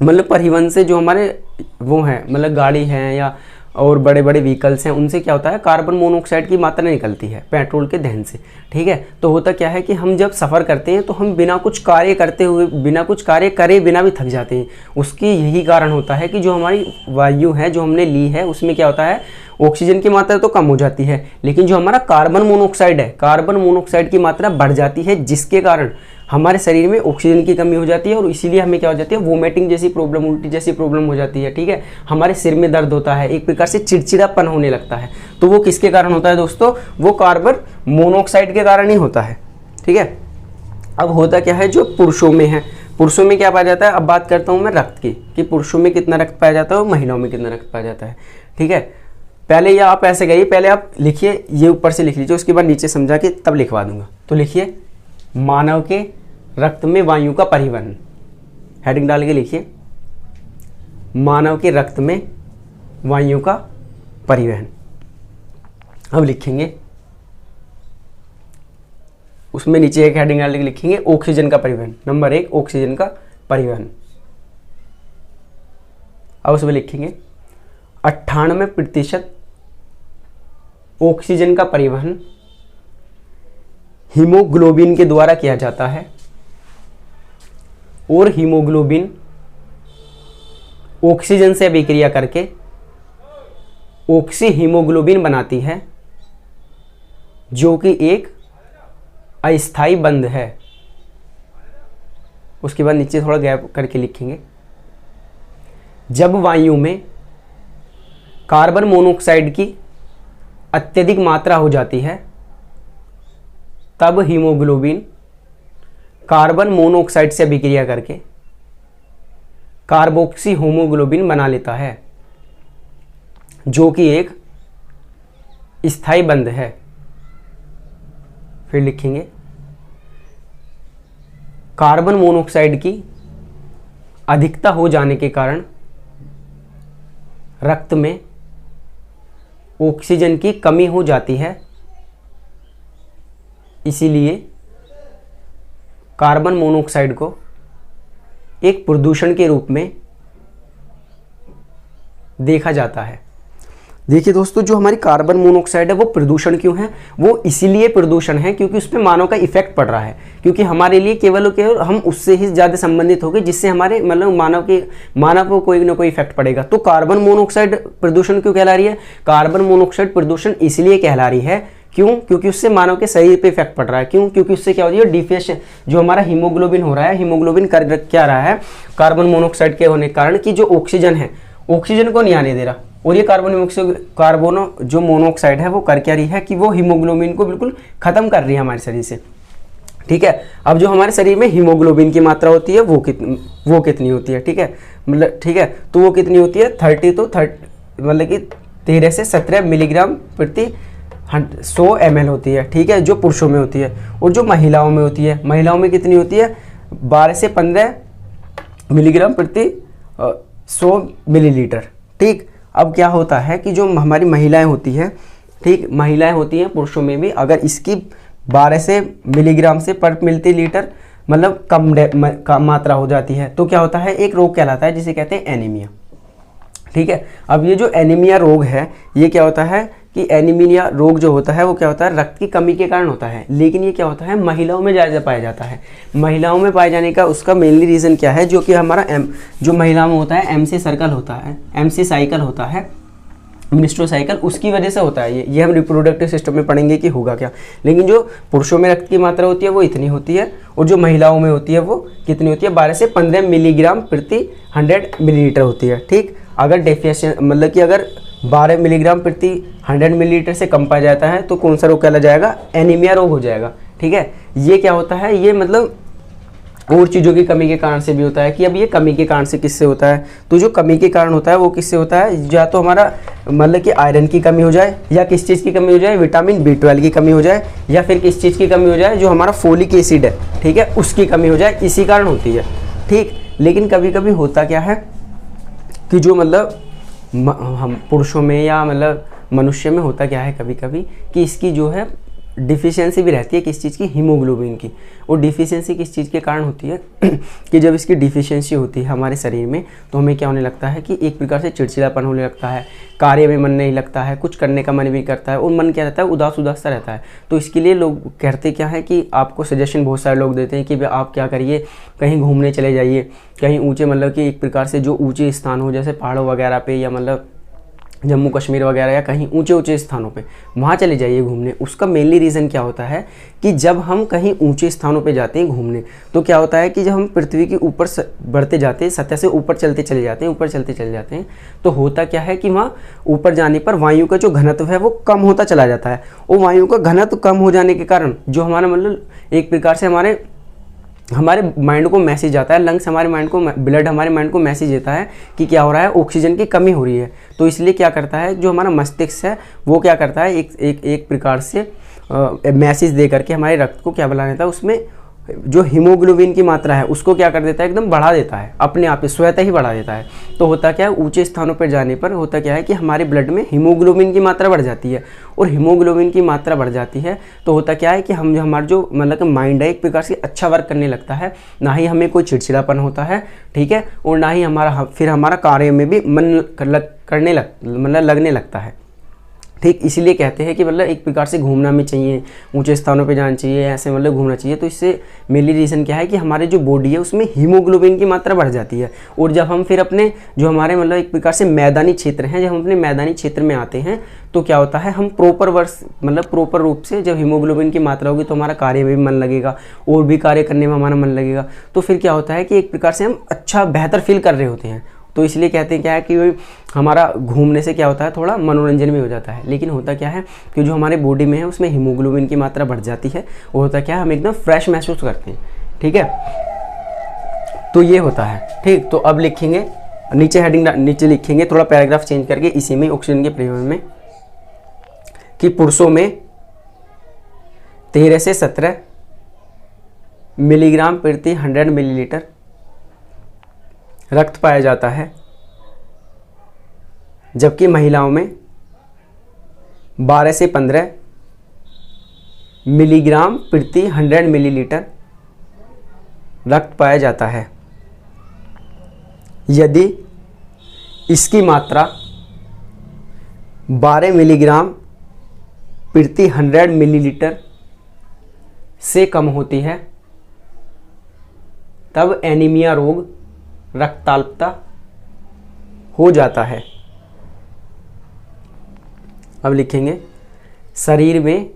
मतलब परिवहन से जो हमारे वो हैं मतलब गाड़ी है या और बड़े बड़े व्हीकल्स हैं उनसे क्या होता है, कार्बन मोनोऑक्साइड की मात्रा निकलती है पेट्रोल के दहन से, ठीक है। तो होता क्या है कि हम जब सफ़र करते हैं तो हम बिना कुछ कार्य करते हुए, बिना कुछ कार्य करे बिना भी थक जाते हैं। उसकी यही कारण होता है कि जो हमारी वायु है जो हमने ली है उसमें क्या होता है, ऑक्सीजन की मात्रा तो कम हो जाती है, लेकिन जो हमारा कार्बन मोनोऑक्साइड है, कार्बन मोनोऑक्साइड की मात्रा बढ़ जाती है, जिसके कारण हमारे शरीर में ऑक्सीजन की कमी हो जाती है। और इसीलिए हमें क्या हो जाती है, वोमिटिंग जैसी प्रॉब्लम, उल्टी जैसी प्रॉब्लम हो जाती है, ठीक है। हमारे सिर में दर्द होता है, एक प्रकार से चिड़चिड़ापन होने लगता है। तो वो किसके कारण होता है दोस्तों, वो कार्बन मोनोऑक्साइड के कारण ही होता है, ठीक है। अब होता क्या है, जो पुरुषों में है, पुरुषों में क्या पाया जाता है। अब बात करता हूँ मैं रक्त की, कि पुरुषों में कितना रक्त पाया जाता है और महिलाओं में कितना रक्त पाया जाता है, ठीक है। पहले ये आप ऐसे करिए, पहले आप लिखिए, ये ऊपर से लिख लीजिए, उसके बाद नीचे समझा के तब लिखवा दूंगा। तो लिखिए, मानव के रक्त में वायु का परिवहन, हेडिंग डाल के लिखिए, मानव के रक्त में वायु का परिवहन। अब लिखेंगे उसमें नीचे एक हेडिंग डाल के लिखेंगे ऑक्सीजन का परिवहन, नंबर 1 ऑक्सीजन का परिवहन। अब उसमें लिखेंगे 98% ऑक्सीजन का परिवहन हीमोग्लोबिन के द्वारा किया जाता है, और हीमोग्लोबिन ऑक्सीजन से अभिक्रिया करके ऑक्सी हीमोग्लोबिन बनाती है, जो कि एक अस्थायी बंध है। उसके बाद नीचे थोड़ा गैप करके लिखेंगे, जब वायु में कार्बन मोनोऑक्साइड की अत्यधिक मात्रा हो जाती है तब हीमोग्लोबिन कार्बन मोनोऑक्साइड से अभिक्रिया करके कार्बोक्सी होमोग्लोबिन बना लेता है, जो कि एक स्थायी बंध है। फिर लिखेंगे कार्बन मोनोऑक्साइड की अधिकता हो जाने के कारण रक्त में ऑक्सीजन की कमी हो जाती है, इसीलिए कार्बन मोनोऑक्साइड को एक प्रदूषण के रूप में देखा जाता है। देखिए दोस्तों, जो हमारी कार्बन मोनोऑक्साइड है वो प्रदूषण क्यों है? वो इसीलिए प्रदूषण है क्योंकि उस पर मानव का इफेक्ट पड़ रहा है, क्योंकि हमारे लिए केवल और केवल हम उससे ही ज़्यादा संबंधित हो गए, जिससे हमारे मतलब मानव को कोई ना कोई इफेक्ट पड़ेगा। तो कार्बन मोनोऑक्साइड प्रदूषण क्यों कहला रही है? कार्बन मोनोऑक्साइड प्रदूषण इसलिए कहला रही है, क्यों? क्योंकि उससे मानव के शरीर पे इफेक्ट पड़ रहा है। क्यों? क्योंकि उससे क्या हो रही है? डिफिशिएंसी, जो हमारा हीमोग्लोबिन हो रहा है, हीमोग्लोबिन कर क्या रहा है कार्बन मोनोऑक्साइड के होने के कारण, कि जो ऑक्सीजन है ऑक्सीजन को नहीं आने दे रहा, और ये कार्बन जो मोनोऑक्साइड है वो कर क्या रही है कि वो हीमोग्लोबिन को बिल्कुल खत्म कर रही है हमारे शरीर से। ठीक है, अब जो हमारे शरीर में हीमोग्लोबिन की मात्रा होती है वो कितनी होती है? ठीक है, मतलब ठीक है, तो वो कितनी होती है? 30 to 30 मतलब कि 13 से 17 मिलीग्राम प्रति 100 ml होती है। ठीक है, जो पुरुषों में होती है। और जो महिलाओं में होती है, महिलाओं में कितनी होती है? 12 से 15 मिलीग्राम प्रति 100 मिलीलीटर। ठीक, अब क्या होता है कि जो हमारी महिलाएं होती हैं, ठीक, महिलाएं होती हैं पुरुषों में भी, अगर इसकी 12 से मिलीग्राम से पर मिलीलीटर मतलब कम मात्रा हो जाती है, तो क्या होता है? एक रोग कहलाता है जिसे कहते हैं एनीमिया। ठीक है, अब ये जो एनीमिया रोग है, ये क्या होता है कि एनीमिया रोग जो होता है वो क्या होता है? रक्त की कमी के कारण होता है। लेकिन ये क्या होता है? महिलाओं में ज़्यादा पाया जाता है। महिलाओं में पाए जाने का उसका मेनली रीज़न क्या है? जो कि हमारा जो महिलाओं में होता है MC साइकिल होता है, MC साइकिल होता है, मिनिस्ट्रो साइकिल, उसकी वजह से होता है ये हम रिप्रोडक्टिव सिस्टम में पढ़ेंगे कि होगा क्या। लेकिन जो पुरुषों में रक्त की मात्रा होती है वो इतनी होती है, और जो महिलाओं में होती है वो कितनी होती है? 12 से 15 मिलीग्राम प्रति 100 मिलीलीटर होती है। ठीक, अगर डेफिशिएंसी मतलब कि अगर 12 मिलीग्राम प्रति 100 मिलीलीटर से कम पाया जाता है तो कौन सा रोग कहला जाएगा? एनीमिया रोग हो जाएगा। ठीक है, ये क्या होता है? ये मतलब और चीज़ों की कमी के कारण से भी होता है। कि अब ये कमी के कारण से किससे होता है? तो जो कमी के कारण होता है वो किससे होता है? या तो हमारा मतलब कि आयरन की कमी हो जाए, या किस चीज़ की कमी हो जाए? विटामिन B12 की कमी हो जाए, या फिर किस चीज़ की कमी हो जाए? जो हमारा फोलिक एसिड है, ठीक है, उसकी कमी हो जाए, इसी कारण होती है। ठीक, लेकिन कभी कभी होता क्या है कि जो मतलब हम पुरुषों में या मतलब मनुष्य में होता क्या है कभी कभी कि इसकी जो है डिफिशियंसी भी रहती है, किस चीज़ की? हीमोग्लोबिन की। और डिफिशियंसी किस चीज़ के कारण होती है कि जब इसकी डिफिशियंसी होती है हमारे शरीर में, तो हमें क्या होने लगता है कि एक प्रकार से चिड़चिड़ापन होने लगता है, कार्य में मन नहीं लगता है, कुछ करने का मन भी करता है, और मन क्या रहता है? उदास सा रहता है। तो इसके लिए लोग कहते क्या है कि आपको सजेशन बहुत सारे लोग देते हैं कि आप क्या करिए, कहीं घूमने चले जाइए, कहीं ऊँचे मतलब कि एक प्रकार से जो ऊँचे स्थान हो, जैसे पहाड़ों वगैरह पे, या मतलब जम्मू कश्मीर वगैरह, या कहीं ऊंचे स्थानों पे वहाँ चले जाइए घूमने। उसका मेनली रीज़न क्या होता है कि जब हम कहीं ऊंचे स्थानों पे जाते हैं घूमने, तो क्या होता है कि जब हम पृथ्वी के ऊपर बढ़ते जाते हैं, सतह से ऊपर चलते चले जाते हैं, ऊपर चलते चले जाते हैं, तो होता क्या है कि वहाँ ऊपर जाने पर वायु का जो घनत्व है वो कम होता चला जाता है। और वायु का घनत्व कम हो जाने के कारण जो हमारा मतलब एक प्रकार से हमारे माइंड को मैसेज आता है, लंग्स हमारे माइंड को, ब्लड हमारे माइंड को मैसेज देता है कि क्या हो रहा है? ऑक्सीजन की कमी हो रही है। तो इसलिए क्या करता है, जो हमारा मस्तिष्क है वो क्या करता है? एक प्रकार से मैसेज दे करके हमारे रक्त को क्या बना देता है? उसमें जो हीमोग्लोबिन की मात्रा है उसको क्या कर देता है? एकदम बढ़ा देता है, अपने आप ही स्वतः ही बढ़ा देता है। तो होता क्या है? ऊंचे स्थानों पर जाने पर होता क्या है कि हमारे ब्लड में हीमोग्लोबिन की मात्रा बढ़ जाती है, और हीमोग्लोबिन की मात्रा बढ़ जाती है तो होता क्या है कि हमारा जो मतलब कि माइंड है एक प्रकार से अच्छा वर्क करने लगता है, ना ही हमें कोई चिड़चिड़ापन होता है, ठीक है, और ना ही हमारा कार्य में भी मन लगने लगता है। ठीक, इसीलिए कहते हैं कि मतलब एक प्रकार से घूमना भी चाहिए, ऊंचे स्थानों पे जाना चाहिए, ऐसे मतलब घूमना चाहिए। तो इससे मेनली रीज़न क्या है कि हमारे जो बॉडी है उसमें हीमोग्लोबिन की मात्रा बढ़ जाती है। और जब हम फिर अपने जो हमारे मतलब एक प्रकार से मैदानी क्षेत्र हैं, जब हम अपने मैदानी क्षेत्र में आते हैं तो क्या होता है? हम प्रॉपर रूप से जब हीमोग्लोबिन की मात्रा होगी तो हमारा कार्य में भी मन लगेगा, और भी कार्य करने में हमारा मन लगेगा। तो फिर क्या होता है कि एक प्रकार से हम अच्छा बेहतर फील कर रहे होते हैं। तो इसलिए कहते हैं क्या है कि हमारा घूमने से क्या होता है? थोड़ा मनोरंजन भी हो जाता है। लेकिन होता क्या है कि जो हमारे बॉडी में है उसमें हीमोग्लोबिन की मात्रा बढ़ जाती है, और होता क्या है? हम एकदम फ्रेश महसूस करते हैं। ठीक है, तो ये होता है। ठीक, तो अब लिखेंगे नीचे हेडिंग, नीचे लिखेंगे थोड़ा पैराग्राफ चेंज करके इसी में ऑक्सीजन के प्रयोग में कि पुरुषों में 13 से 17 मिलीग्राम प्रति 100 मिलीलीटर रक्त पाया जाता है, जबकि महिलाओं में 12 से 15 मिलीग्राम प्रति 100 मिलीलीटर रक्त पाया जाता है। यदि इसकी मात्रा 12 मिलीग्राम प्रति 100 मिलीलीटर से कम होती है तब एनीमिया रोग, रक्ताल्पता हो जाता है। अब लिखेंगे शरीर में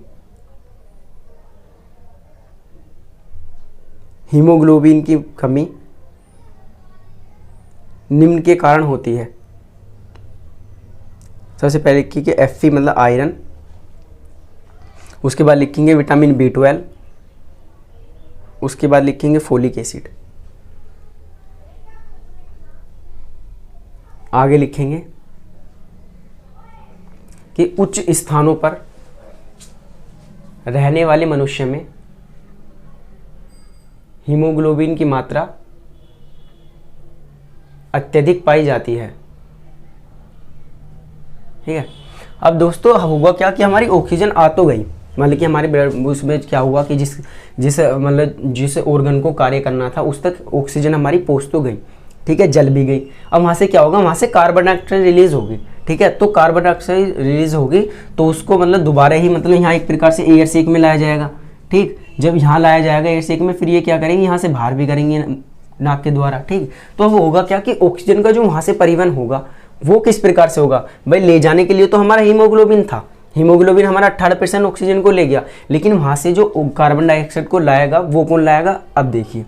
हीमोग्लोबिन की कमी निम्न के कारण होती है। सबसे पहले लिखिए Fe मतलब आयरन, उसके बाद लिखेंगे विटामिन B12, उसके बाद लिखेंगे फोलिक एसिड। आगे लिखेंगे कि उच्च स्थानों पर रहने वाले मनुष्य में हीमोग्लोबिन की मात्रा अत्यधिक पाई जाती है। ठीक है। अब दोस्तों होगा क्या कि हमारी ऑक्सीजन आ तो गई, मतलब कि हमारे ब्लड उसमें क्या हुआ कि जिस ऑर्गन को कार्य करना था उस तक ऑक्सीजन हमारी पहुंच तो गई, ठीक है, जल भी गई। अब वहाँ से क्या होगा, वहाँ से कार्बन डाइऑक्साइड रिलीज होगी, ठीक है। तो कार्बन डाइऑक्साइड रिलीज होगी तो उसको मतलब दोबारा ही मतलब यहाँ एक प्रकार से एयर सेक में लाया जाएगा, ठीक। जब यहाँ लाया जाएगा एयर सेक में, फिर ये क्या करेंगे, यहाँ से बाहर भी करेंगे नाक के द्वारा, ठीक। तो अब होगा क्या कि ऑक्सीजन का जो वहाँ से परिवहन होगा वो किस प्रकार से होगा, भाई ले जाने के लिए तो हमारा हीमोग्लोबिन था, हीमोग्लोबिन हमारा 18% ऑक्सीजन को ले गया, लेकिन वहाँ से जो कार्बन डाइऑक्साइड को लाएगा वो कौन लाएगा। अब देखिए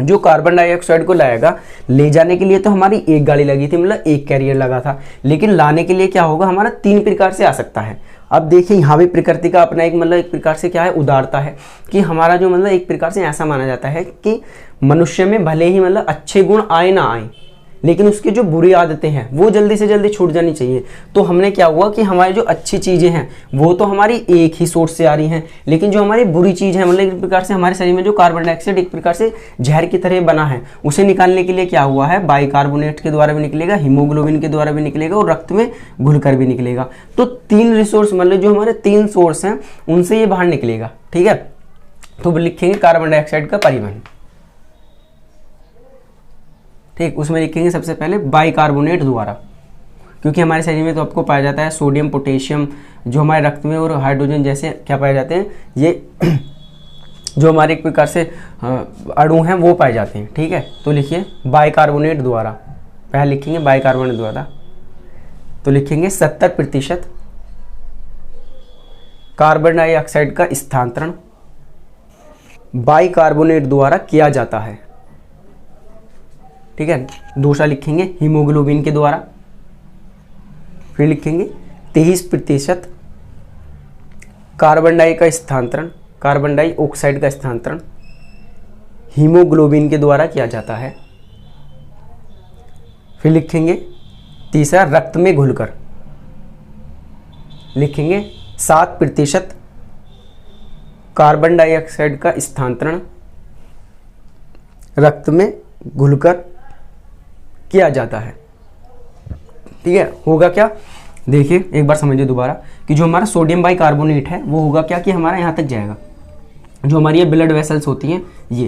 जो कार्बन डाइऑक्साइड को लाएगा, ले जाने के लिए तो हमारी एक गाड़ी लगी थी, मतलब एक कैरियर लगा था, लेकिन लाने के लिए क्या होगा, हमारा 3 प्रकार से आ सकता है। अब देखिए यहाँ भी प्रकृति का अपना एक मतलब एक प्रकार से क्या है, उदारता है कि हमारा जो मतलब एक प्रकार से ऐसा माना जाता है कि मनुष्य में भले ही मतलब अच्छे गुण आए ना आए, लेकिन उसकी जो बुरी आदतें हैं वो जल्दी से जल्दी छूट जानी चाहिए। तो हमने क्या हुआ कि हमारी जो अच्छी चीज़ें हैं वो तो हमारी एक ही सोर्स से आ रही हैं, लेकिन जो हमारी बुरी चीज़ है मतलब एक प्रकार से हमारे शरीर में जो कार्बन डाइऑक्साइड एक प्रकार से जहर की तरह बना है, उसे निकालने के लिए क्या हुआ है, बाइकार्बोनेट के द्वारा भी निकलेगा, हीमोग्लोबिन के द्वारा भी निकलेगा और रक्त में घुलकर भी निकलेगा। तो 3 रिसोर्स मतलब जो हमारे 3 सोर्स हैं उनसे ये बाहर निकलेगा, ठीक है। तो लिखेंगे कार्बन डाइऑक्साइड का परिवहन, ठीक। उसमें लिखेंगे सबसे पहले बाइकार्बोनेट द्वारा, क्योंकि हमारे शरीर में तो आपको पाया जाता है सोडियम, पोटेशियम जो हमारे रक्त में और हाइड्रोजन जैसे क्या पाए जाते हैं, ये जो हमारे एक प्रकार से अणु हैं वो पाए जाते हैं, ठीक है। तो लिखिए बाइकार्बोनेट द्वारा, पहले लिखेंगे बाइकार्बोनेट द्वारा, तो लिखेंगे 70% कार्बन डाइऑक्साइड का स्थानांतरण बाइकार्बोनेट द्वारा किया जाता है, ठीक है। दूसरा लिखेंगे हीमोग्लोबिन के द्वारा, फिर लिखेंगे 23% कार्बन डाइऑक्साइड का स्थानांतरण हीमोग्लोबिन के द्वारा किया जाता है। फिर लिखेंगे तीसरा रक्त में घुलकर, लिखेंगे 7% कार्बन डाइऑक्साइड का स्थानांतरण रक्त में घुलकर किया जाता है, ठीक है। होगा क्या, देखिए एक बार समझिए दोबारा कि जो हमारा सोडियम बाइकार्बोनेट है वो होगा क्या कि हमारा यहाँ तक जाएगा, जो हमारी ये ब्लड वेसल्स होती हैं ये,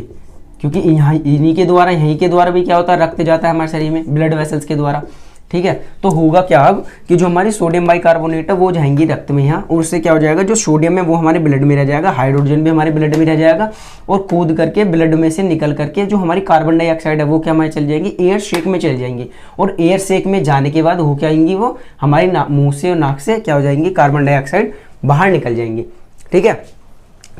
क्योंकि यहाँ इन्हीं के द्वारा यहीं के द्वारा भी क्या होता है, रक्त जाता है हमारे शरीर में ब्लड वेसल्स के द्वारा, ठीक है। तो होगा क्या अब कि जो हमारी सोडियम बाइकार्बोनेट है वो जाएंगी रक्त में यहाँ, और उससे क्या हो जाएगा, जो सोडियम है वो हमारे ब्लड में रह जाएगा, हाइड्रोजन भी हमारे ब्लड में रह जाएगा, और कूद करके ब्लड में से निकल करके जो हमारी कार्बन डाइऑक्साइड है वो क्या हमारी चल जाएंगी, एयर शेक में चल जाएंगी, और एयर शेक में जाने के बाद हो क्या आएंगी, वो हमारे मुँह से और नाक से क्या हो जाएंगी, कार्बन डाइऑक्साइड बाहर निकल जाएंगी, ठीक है।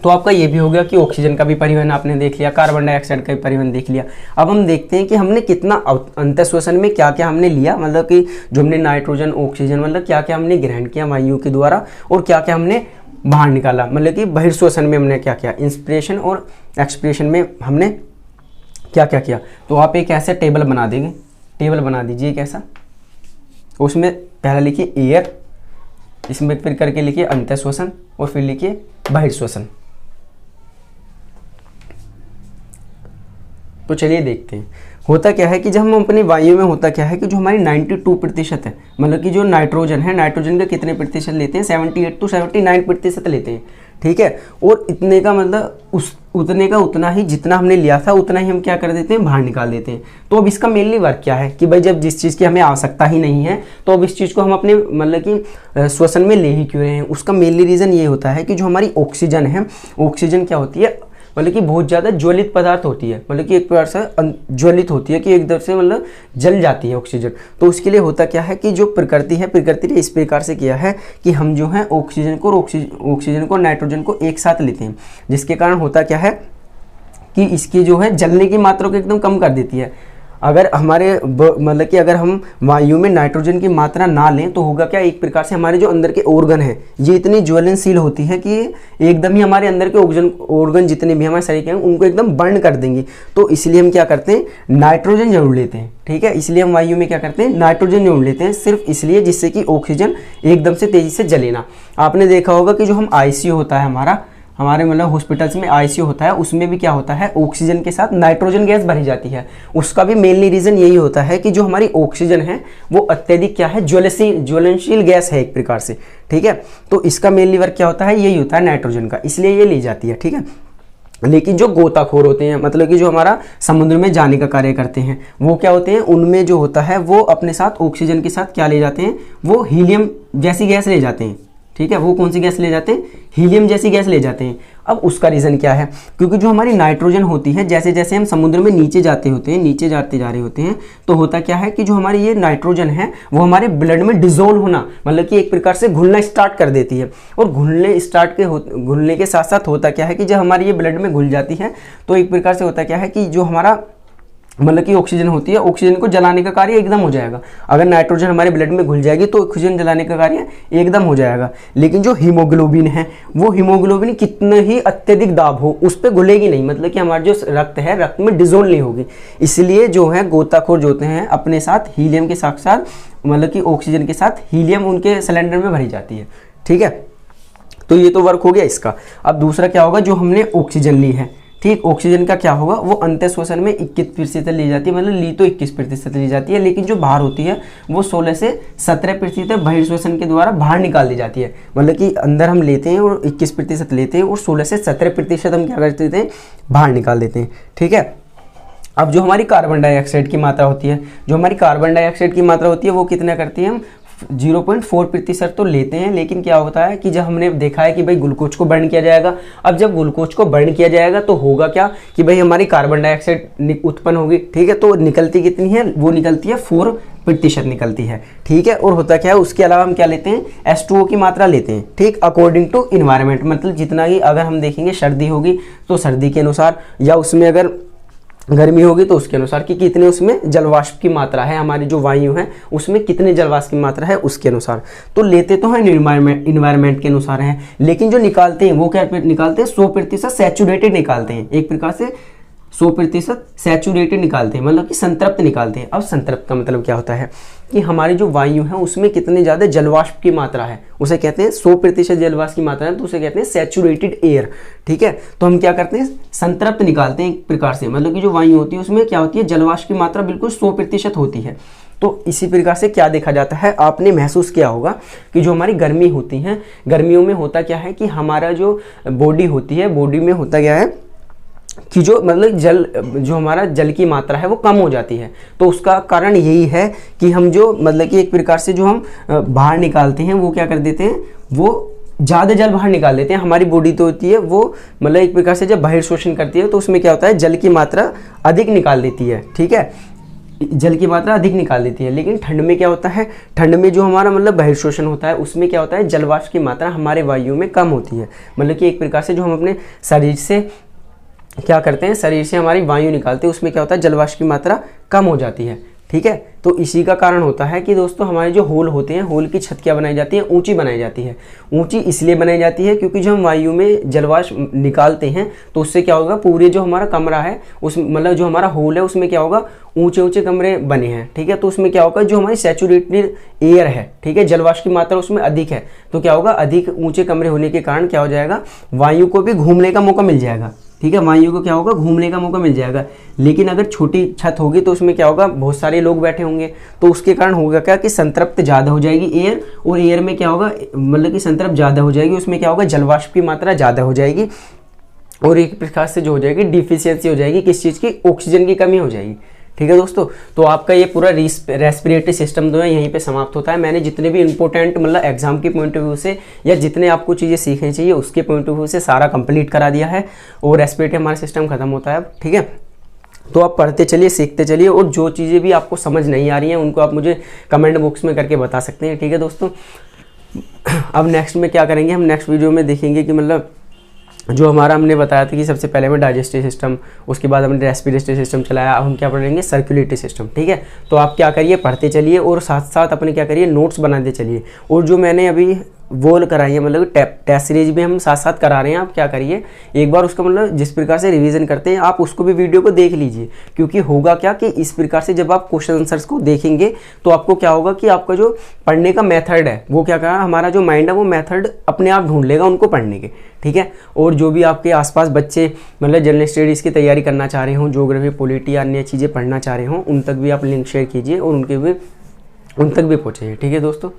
तो आपका ये भी हो गया कि ऑक्सीजन का भी परिवहन आपने देख लिया, कार्बन डाइऑक्साइड का भी परिवहन देख लिया। अब हम देखते हैं कि हमने कितना अंतःश्वसन में क्या क्या हमने लिया, मतलब कि जो हमने नाइट्रोजन, ऑक्सीजन मतलब क्या क्या हमने ग्रहण किया वायु के द्वारा, और क्या क्या हमने बाहर निकाला, मतलब कि बहिर्श्वसन में हमने क्या किया, इंस्पिरेशन और एक्सपिरेशन में हमने क्या क्या किया। तो आप एक ऐसे टेबल बना देंगे, टेबल बना दीजिए कैसा, उसमें पहला लिखिए एयर, इसमें फिर करके लिखिए अंतःश्वसन, और फिर लिखिए बहिर्श्वसन। तो चलिए देखते हैं। होता क्या है कि जब हम अपनी वायु में होता क्या है कि जो हमारी 92% है, मतलब कि जो नाइट्रोजन है, नाइट्रोजन का कितने प्रतिशत लेते हैं, 78 to 79% लेते हैं, ठीक है। और इतने का मतलब उतने का उतना ही जितना हमने लिया था उतना ही हम क्या कर देते हैं, बाहर निकाल देते हैं। तो अब इसका मेनली वर्क क्या है कि भाई जब जिस चीज़ की हमें आवश्यकता ही नहीं है तो अब इस चीज़ को हम अपने मतलब कि श्वसन में ले ही क्यों रहे हैं। उसका मेनली रीज़न ये होता है कि जो हमारी ऑक्सीजन है, ऑक्सीजन क्या होती है, मतलब कि बहुत ज़्यादा ज्वलित पदार्थ होती है, मतलब कि एक प्रकार से ज्वलित होती है कि एक तरफ से मतलब जल जाती है ऑक्सीजन। तो उसके लिए होता क्या है कि जो प्रकृति है, प्रकृति ने इस प्रकार से किया है कि हम जो है ऑक्सीजन को नाइट्रोजन को एक साथ लेते हैं, जिसके कारण होता क्या है कि इसकी जो है जलने की मात्रा को एकदम कम कर देती है। अगर हमारे मतलब कि अगर हम वायु में नाइट्रोजन की मात्रा ना लें तो होगा क्या, एक प्रकार से हमारे जो अंदर के ऑर्गन हैं ये इतनी ज्वलनशील होती है कि एकदम ही हमारे अंदर के ऑर्गन जितने भी हमारे शरीर के हैं उनको एकदम बर्न कर देंगी। तो इसलिए हम क्या करते हैं, नाइट्रोजन जरूर लेते हैं, ठीक है। इसलिए हम वायु में क्या करते हैं, नाइट्रोजन जरूर लेते हैं, सिर्फ इसलिए जिससे कि ऑक्सीजन एकदम से तेजी से जले ना। आपने देखा होगा कि जो हम आईसीयू होता है हमारे मतलब हॉस्पिटल्स में आईसीयू होता है, उसमें भी क्या होता है, ऑक्सीजन के साथ नाइट्रोजन गैस भरी जाती है। उसका भी मेनली रीज़न यही होता है कि जो हमारी ऑक्सीजन है वो अत्यधिक क्या है, ज्वलनशील गैस है एक प्रकार से, ठीक है। तो इसका मेनली वर्क क्या होता है, यही होता है नाइट्रोजन का, इसलिए ये ली जाती है, ठीक है। लेकिन जो गोताखोर होते हैं, मतलब कि जो हमारा समुद्र में जाने का कार्य करते हैं, वो क्या होते हैं, उनमें जो होता है वो अपने साथ ऑक्सीजन के साथ क्या ले जाते हैं, वो हीलियम जैसी गैस ले जाते हैं, ठीक है। वो कौन सी गैस ले जाते हैं, हीलियम जैसी गैस ले जाते हैं। अब उसका रीज़न क्या है, क्योंकि जो हमारी नाइट्रोजन होती है, जैसे जैसे हम समुद्र में नीचे जाते होते हैं, नीचे जाते जा रहे होते हैं, तो होता क्या है कि जो हमारी ये नाइट्रोजन है वो हमारे ब्लड में डिजोल्व होना, मतलब कि एक प्रकार से घुलना स्टार्ट कर देती है। और घुलने के साथ साथ होता क्या है कि जब हमारी ये ब्लड में घुल जाती है तो एक प्रकार से होता क्या है कि जो हमारा मतलब कि ऑक्सीजन होती है, ऑक्सीजन को जलाने का कार्य एकदम हो जाएगा। अगर नाइट्रोजन हमारे ब्लड में घुल जाएगी तो ऑक्सीजन जलाने का कार्य एकदम हो जाएगा। लेकिन जो हीमोग्लोबिन है, वो हीमोग्लोबिन कितना ही अत्यधिक दाब हो उस पर घुलेगी नहीं, मतलब कि हमारा जो रक्त है, रक्त में डिजोल्व नहीं होगी। इसलिए जो है गोताखोर जो होते हैं अपने साथ हीलियम के साथ साथ मतलब कि ऑक्सीजन के साथ हीलियम उनके सिलेंडर में भरी जाती है, ठीक है। तो ये तो वर्क हो गया इसका। अब दूसरा क्या होगा, जो हमने ऑक्सीजन ली है, ठीक, ऑक्सीजन का क्या होगा, वो अंत्य श्वसन में 21% ली जाती है, मतलब ली तो 21% ली जाती है, लेकिन जो बाहर होती है वो 16 से 17% बहिर्श्वसन के द्वारा बाहर निकाल दी जाती है। मतलब कि अंदर हम लेते हैं और 21% लेते हैं और 16 से 17% हम क्या कर देते हैं, बाहर निकाल देते हैं, ठीक है। अब जो हमारी कार्बन डाइऑक्साइड की मात्रा होती है, जो हमारी कार्बन डाइऑक्साइड की मात्रा होती है वो कितना करती है, हम 0.4% तो लेते हैं। लेकिन क्या होता है कि जब हमने देखा है कि भाई ग्लूकोज को बर्न किया जाएगा, अब जब ग्लूकोज को बर्न किया जाएगा तो होगा क्या कि भाई हमारी कार्बन डाइऑक्साइड उत्पन्न होगी, ठीक है। तो निकलती कितनी है, वो निकलती है 4% निकलती है, ठीक है। और होता क्या है, उसके अलावा हम क्या लेते हैं, H2O की मात्रा लेते हैं, ठीक, अकॉर्डिंग टू इन्वायरमेंट, मतलब जितना ही अगर हम देखेंगे सर्दी होगी तो सर्दी के अनुसार, या उसमें अगर गर्मी होगी तो उसके अनुसार कि कितने उसमें जलवाष्प की मात्रा है, हमारी जो वायु है उसमें कितने जलवाष्प की मात्रा है उसके अनुसार। तो लेते तो हैं इन्वायरमेंट के अनुसार हैं, लेकिन जो निकालते हैं वो क्या निकालते हैं, 100% सैचुरेटेड निकालते हैं, एक प्रकार से 100% सैचुरेटेड निकालते हैं, मतलब कि संतृप्त निकालते हैं। अब संतृप्त का मतलब क्या होता है कि हमारी जो वायु है उसमें कितने ज़्यादा जलवाष्प की मात्रा है, उसे कहते हैं 100% जलवाष्प की मात्रा है तो उसे कहते हैं सैचुरेटेड एयर, ठीक है। तो हम क्या करते हैं, संतृप्त निकालते हैं एक प्रकार से, मतलब कि जो वायु होती है उसमें क्या होती है, जलवाष्प की मात्रा बिल्कुल 100% होती है। तो इसी प्रकार से क्या देखा जाता है, आपने महसूस किया होगा कि जो हमारी गर्मी होती है, गर्मियों में होता क्या है कि हमारा जो बॉडी होती है, बॉडी में होता क्या है कि जो मतलब जो हमारा जल की मात्रा है वो कम हो जाती है। तो उसका कारण यही है कि हम जो मतलब कि एक प्रकार से जो हम बाहर निकालते हैं वो क्या कर देते हैं, वो ज़्यादा जल बाहर निकाल देते हैं। हमारी बॉडी तो होती है वो मतलब एक प्रकार से जब बहिर्शोषण करती है तो उसमें क्या होता है, जल की मात्रा अधिक निकाल देती है, ठीक है, जल की मात्रा अधिक निकाल देती है। लेकिन ठंड में क्या होता है, ठंड में जो हमारा मतलब बहिर्शोषण होता है उसमें क्या होता है, जलवाष्प की मात्रा हमारे वायु में कम होती है। मतलब कि एक प्रकार से जो हम अपने शरीर से क्या करते हैं, शरीर से हमारी वायु निकालते हैं उसमें क्या होता है, जलवाष्प की मात्रा कम हो जाती है, ठीक है। तो इसी का कारण होता है कि दोस्तों हमारे जो होल होते हैं, होल की छत क्या बनाई जाती है, ऊंची बनाई जाती है। ऊंची इसलिए बनाई जाती है क्योंकि जब हम वायु में जलवाष्प निकालते हैं तो उससे क्या होगा, पूरे जो हमारा कमरा है उस मतलब जो हमारा होल है उसमें क्या होगा, ऊंचे ऊंचे कमरे बने हैं, ठीक है। तो उसमें क्या होगा, जो हमारी सैचुरेटेड एयर है, ठीक है, जलवाष्प की मात्रा उसमें अधिक है, तो क्या होगा, अधिक ऊंचे कमरे होने के कारण क्या हो जाएगा, वायु को भी घूमने का मौका मिल जाएगा, ठीक है, वायु को क्या होगा, घूमने का मौका मिल जाएगा। लेकिन अगर छोटी छत होगी तो उसमें क्या होगा, बहुत सारे लोग बैठे होंगे, तो उसके कारण होगा क्या कि संतृप्त ज़्यादा हो जाएगी एयर, और एयर में क्या होगा, मतलब कि संतृप्त ज़्यादा हो जाएगी, उसमें क्या होगा, जलवाष्प की मात्रा ज़्यादा हो जाएगी, और एक प्रकार से जो हो जाएगी डिफिशियंसी हो जाएगी, किस चीज़ की, ऑक्सीजन की कमी हो जाएगी। ठीक है दोस्तों, तो आपका ये पूरा रेस्पिरेटरी सिस्टम जो है यहीं पे समाप्त होता है। मैंने जितने भी इंपॉर्टेंट मतलब एग्जाम के पॉइंट ऑफ व्यू से या जितने आपको चीज़ें सीखनी चाहिए उसके पॉइंट ऑफ व्यू से सारा कंप्लीट करा दिया है, और रेस्पिरेटरी हमारा सिस्टम खत्म होता है अब। ठीक है, तो आप पढ़ते चलिए, सीखते चलिए, और जो चीज़ें भी आपको समझ नहीं आ रही हैं उनको आप मुझे कमेंट बॉक्स में करके बता सकते हैं। ठीक है दोस्तों, अब नेक्स्ट में क्या करेंगे, हम नेक्स्ट वीडियो में देखेंगे कि मतलब जो हमारा हमने बताया था कि सबसे पहले हमें डाइजेस्टिव सिस्टम, उसके बाद हमने रेस्पिरेटरी सिस्टम चलाया, अब हम क्या पढ़ेंगे, सर्कुलेटरी सिस्टम। ठीक है, तो आप क्या करिए, पढ़ते चलिए और साथ साथ अपने क्या करिए, नोट्स बनाते चलिए। और जो मैंने अभी वो कराई है, मतलब टेस्ट सीरीज भी हम साथ साथ करा रहे हैं, आप क्या करिए, एक बार उसका मतलब जिस प्रकार से रिवीजन करते हैं आप उसको भी वीडियो को देख लीजिए। क्योंकि होगा क्या कि इस प्रकार से जब आप क्वेश्चन आंसर्स को देखेंगे तो आपको क्या होगा कि आपका जो पढ़ने का मेथड है वो क्या कहा, हमारा जो माइंड है वो मेथड अपने आप ढूंढ लेगा उनको पढ़ने के। ठीक है, और जो भी आपके आसपास बच्चे मतलब जनरल स्टडीज़ की तैयारी करना चाह रहे हों, ज्योग्राफी, पॉलिटी या अन्य चीज़ें पढ़ना चाह रहे हों, उन तक भी आप लिंक शेयर कीजिए और उन तक भी पहुँचाइए। ठीक है दोस्तों।